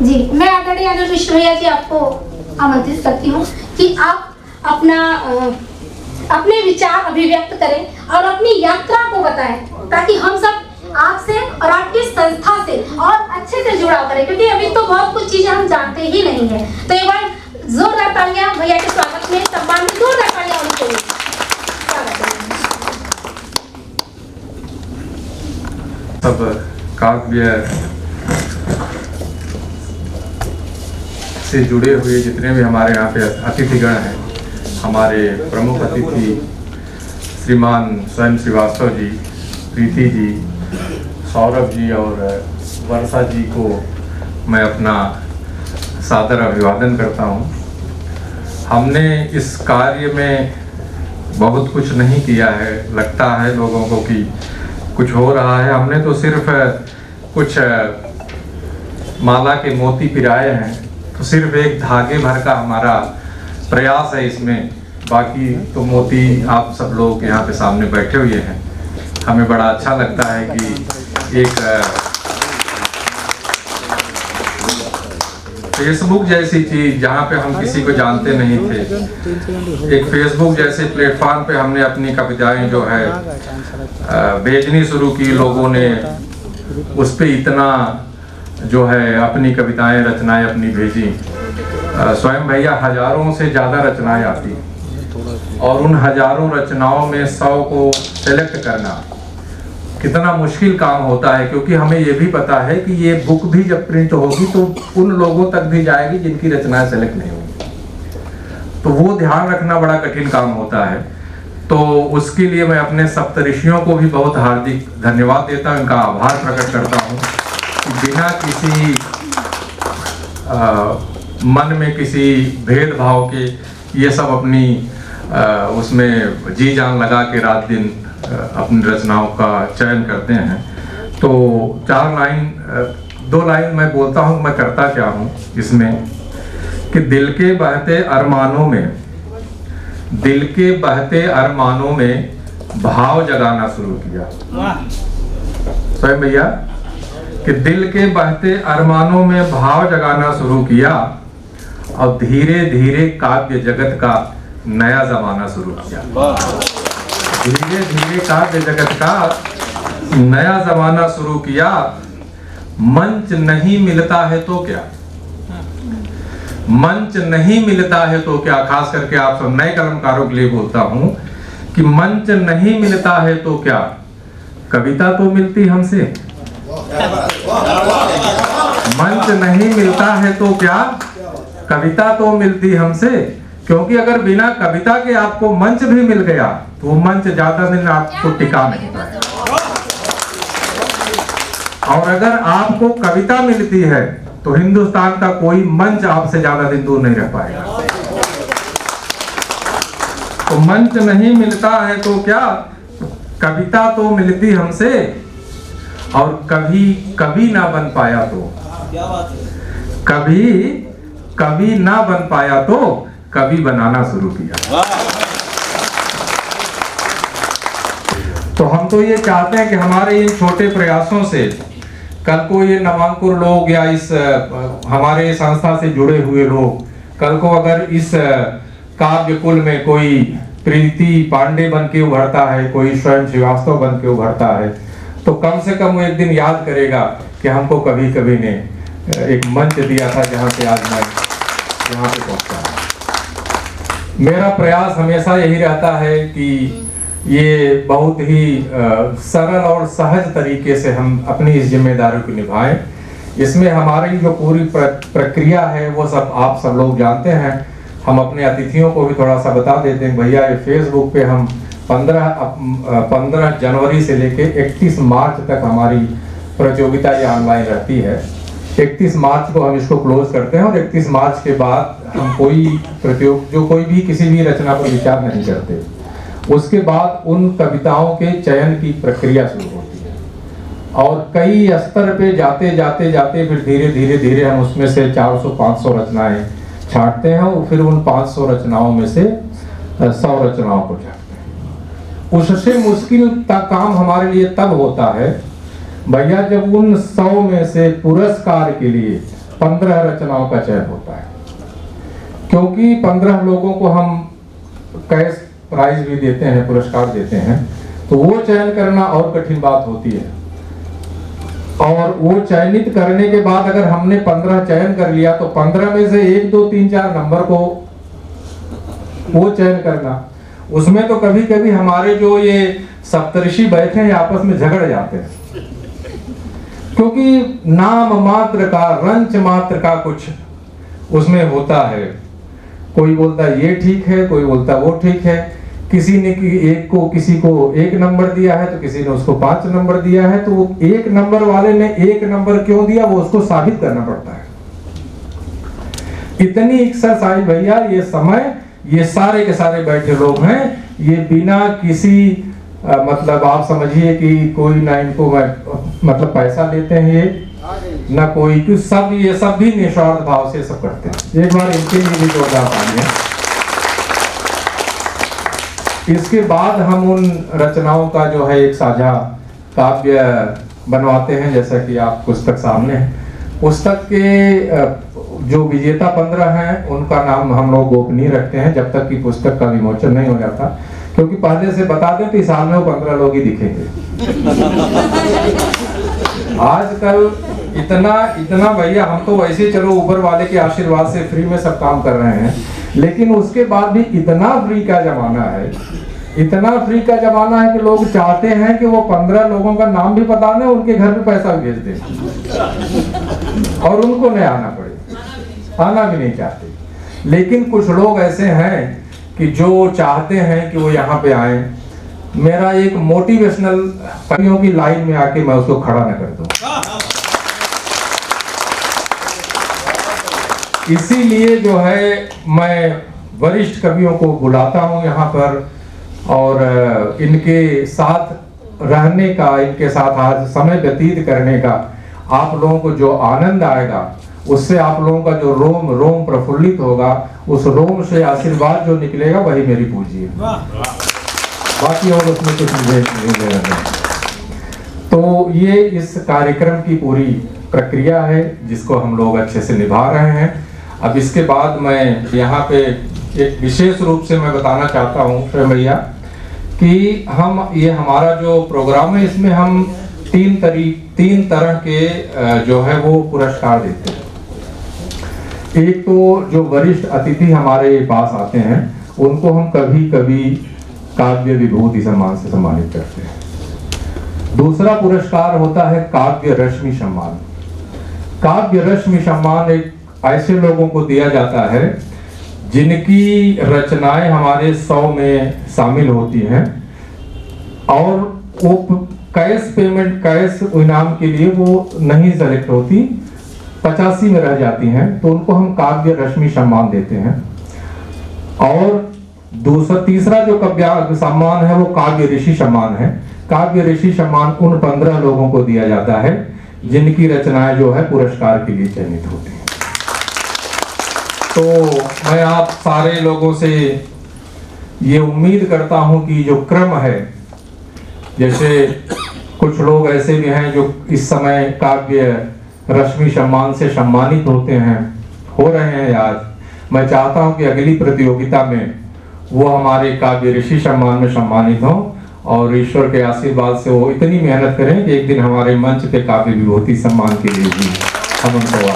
जी, मैं आदरणीय अनिल मिश्र भैया जी आपको आमंत्रित करती हूँ कि आप अपने विचार अभिव्यक्त करें और अपनी यात्रा को बताएं, ताकि हम सब आपसे और आपकी संस्था से और अच्छे से जुड़ाव करें, क्योंकि अभी तो बहुत कुछ चीजें हम जानते ही नहीं है। तो एक बार जोरदार तालियां भैया के स्वागत में, सम्मान में जोरदार तालियां उनके लिए। सब काव्य से जुड़े हुए जितने भी हमारे यहाँ पे अतिथिगण हैं, हमारे प्रमुख अतिथि श्रीमान स्वयं श्रीवास्तव जी, प्रीति जी, सौरभ जी और वर्षा जी को मैं अपना सादर अभिवादन करता हूँ। हमने इस कार्य में बहुत कुछ नहीं किया है, लगता है लोगों को कि कुछ हो रहा है। हमने तो सिर्फ कुछ माला के मोती पिराए हैं, तो सिर्फ एक धागे भर का हमारा प्रयास है इसमें। बाकी तो मोती आप सब लोग यहाँ पे सामने बैठे हुए हैं। हमें बड़ा अच्छा लगता है कि एक फेसबुक जैसी चीज जहाँ पे हम किसी को जानते नहीं थे, एक फेसबुक जैसे प्लेटफॉर्म पे हमने अपनी कविताएं जो है भेजनी शुरू की। लोगों ने उस पे इतना जो है अपनी कविताएं रचनाएं अपनी भेजी। स्वयं भैया हजारों से ज़्यादा रचनाएं आती, और उन हजारों रचनाओं में 100 को सेलेक्ट करना कितना मुश्किल काम होता है, क्योंकि हमें ये भी पता है कि ये बुक भी जब प्रिंट होगी तो उन लोगों तक भी जाएगी जिनकी रचनाएं सेलेक्ट नहीं होंगी। तो वो ध्यान रखना बड़ा कठिन काम होता है। तो उसके लिए मैं अपने सप्तऋषियों को भी बहुत हार्दिक धन्यवाद देता हूँ, उनका आभार प्रकट करता हूँ। बिना किसी मन में किसी भेदभाव के ये सब अपनी उसमें जी जान लगा के रात दिन अपनी रचनाओं का चयन करते हैं। तो 2 लाइन मैं बोलता हूँ, मैं करता क्या हूँ इसमें कि दिल के बहते अरमानों में भाव जगाना शुरू किया। स्वयं भैया कि दिल के बहते अरमानों में भाव जगाना शुरू किया, और धीरे धीरे काव्य जगत का नया जमाना शुरू किया। धीरे धीरे काव्य जगत का नया जमाना शुरू किया। मंच नहीं मिलता है तो क्या, मंच नहीं मिलता है तो क्या, खास करके आप सब नए कलमकारों के लिए बोलता हूं कि मंच नहीं मिलता है तो क्या, कविता तो मिलती हमसे। मंच नहीं मिलता है तो क्या, कविता तो मिलती हमसे। क्योंकि अगर बिना कविता के आपको मंच भी मिल गया तो वो मंच ज्यादा दिन आपको टिका नहीं पाएगा, और अगर आपको कविता मिलती है तो हिंदुस्तान का कोई मंच आपसे ज्यादा दिन दूर नहीं रह पाएगा। तो मंच नहीं मिलता है तो क्या, कविता तो मिलती हमसे, और कभी ना बन पाया तो, कभी ना बन पाया तो कभी बनाना शुरू किया। तो हम तो ये चाहते हैं कि हमारे इन छोटे प्रयासों से कल को ये नवांकुर लोग या इस हमारे संस्था से जुड़े हुए लोग, कल को अगर इस काव्य कुल में कोई प्रीति पांडे बन के उभरता है, कोई स्वयं श्रीवास्तव बन के उभरता है, तो कम से कम वो एक दिन याद करेगा कि हमको कभी कभी ने एक मंच दिया था जहाँ से आज मैं यहाँ पे पहुँचा। मेरा प्रयास हमेशा यही रहता है कि ये बहुत ही सरल और सहज तरीके से हम अपनी इस जिम्मेदारी को निभाएं। इसमें हमारी जो पूरी प्रक्रिया है वो सब आप सब लोग जानते हैं। हम अपने अतिथियों को भी थोड़ा सा बता देते हैं। भैया ये फेसबुक पे हम 15 जनवरी से लेके 31 मार्च तक हमारी प्रतियोगिता ये ऑनलाइन रहती है। 31 मार्च को हम इसको क्लोज करते हैं, और 31 मार्च के बाद हम कोई भी किसी भी रचना पर विचार नहीं करते। उसके बाद उन कविताओं के चयन की प्रक्रिया शुरू होती है, और कई स्तर पे जाते जाते फिर धीरे हम उसमें से 400-500 रचनाएं छांटते हैं, और फिर उन 500 रचनाओं में से 100 रचनाओं को छांटते हैं। उससे मुश्किल काम हमारे लिए तब होता है भैया जब उन 100 में से पुरस्कार के लिए 15 रचनाओं का चयन होता है, क्योंकि 15 लोगों को हम कैश प्राइज भी देते हैं, पुरस्कार देते हैं, तो वो चयन करना और कठिन बात होती है। और वो चयनित करने के बाद अगर हमने 15 चयन कर लिया तो 15 में से 1, 2, 3, 4 नंबर को वो चयन करना, उसमें तो कभी कभी हमारे जो ये सप्तऋषि बैठे हैं आपस में झगड़ जाते हैं, क्योंकि नाम मात्र का, रंच मात्र का कुछ उसमें होता है। कोई बोलता है ये ठीक है, कोई बोलता है वो ठीक है। किसी ने किसी को 1 नंबर दिया है तो किसी ने उसको 5 नंबर दिया है, तो वो 1 नंबर वाले ने 1 नंबर क्यों दिया वो उसको साबित करना पड़ता है। इतनी एक्सरसाइज भैया, ये समय, ये सारे के सारे बैठे लोग हैं, ये बिना किसी मतलब आप समझिए कि कोई ना इनको मतलब पैसा देते हैं ये ना कोई, कि सब ये सब भी निस्वार्थ भाव से सब करते हैं। एक बार इनके लिए भी जोरदार तालियां। इसके बाद हम उन रचनाओं का जो है एक साझा काव्य बनवाते हैं, जैसा कि आप पुस्तक सामने है। पुस्तक के जो विजेता 15 हैं उनका नाम हम लोग गोपनीय रखते हैं जब तक कि पुस्तक का विमोचन नहीं हो जाता, क्योंकि पहले से बता दें तो इस साल में वो 15 लोग ही दिखेंगे। आजकल इतना भैया, हम तो वैसे चलो ऊपर वाले के आशीर्वाद से फ्री में सब काम कर रहे हैं, लेकिन उसके बाद भी इतना फ्री का जमाना है, इतना फ्री का जमाना है कि लोग चाहते हैं कि वो 15 लोगों का नाम भी बता दें, उनके घर पे पैसा भेज दें और उनको नहीं आना पड़े, आना भी नहीं चाहते। लेकिन कुछ लोग ऐसे हैं कि जो चाहते हैं कि वो यहाँ पे आए। मेरा एक मोटिवेशनल कवियों की लाइन में आके मैं उसको खड़ा न कर दूं, इसीलिए जो है मैं वरिष्ठ कवियों को बुलाता हूं यहाँ पर, और इनके साथ रहने का, इनके साथ आज समय व्यतीत करने का आप लोगों को जो आनंद आएगा, उससे आप लोगों का जो रोम रोम प्रफुल्लित होगा, उस रोम से आशीर्वाद जो निकलेगा वही मेरी पूंजी है, बाकी और उसमें कुछ मुझे नहीं लेना है। तो ये इस कार्यक्रम की पूरी प्रक्रिया है जिसको हम लोग अच्छे से निभा रहे हैं। अब इसके बाद मैं यहाँ पे एक विशेष रूप से मैं बताना चाहता हूँ श्री भैया कि हम ये हमारा जो प्रोग्राम है इसमें हम 3 तरह के जो है वो पुरस्कार देते हैं। एक तो जो वरिष्ठ अतिथि हमारे पास आते हैं उनको हम कभी कभी काव्य विभूति सम्मान से सम्मानित करते हैं। दूसरा पुरस्कार होता है काव्य रश्मि सम्मान। काव्य रश्मि सम्मान एक ऐसे लोगों को दिया जाता है जिनकी रचनाएं हमारे 100 में शामिल होती हैं और वो कैश इनाम के लिए वो नहीं सेलेक्ट होती, 85 में रह जाती हैं, तो उनको हम काव्य रश्मि सम्मान देते हैं। और तीसरा जो काव्य सम्मान है वो काव्य ऋषि सम्मान है। काव्य ऋषि सम्मान उन 15 लोगों को दिया जाता है जिनकी रचनाएं जो है पुरस्कार के लिए चयनित होती हैं। तो मैं आप सारे लोगों से ये उम्मीद करता हूं कि जो क्रम है, जैसे कुछ लोग ऐसे भी हैं जो इस समय काव्य रश्मि सम्मान से सम्मानित हो रहे हैं आज, मैं चाहता हूं कि अगली प्रतियोगिता में वो हमारे काव्य ऋषि सम्मान में सम्मानित हो और ईश्वर के आशीर्वाद से वो इतनी मेहनत करें कि एक दिन हमारे मंच पे काव्य विभूति सम्मान के लिए भी हम उनको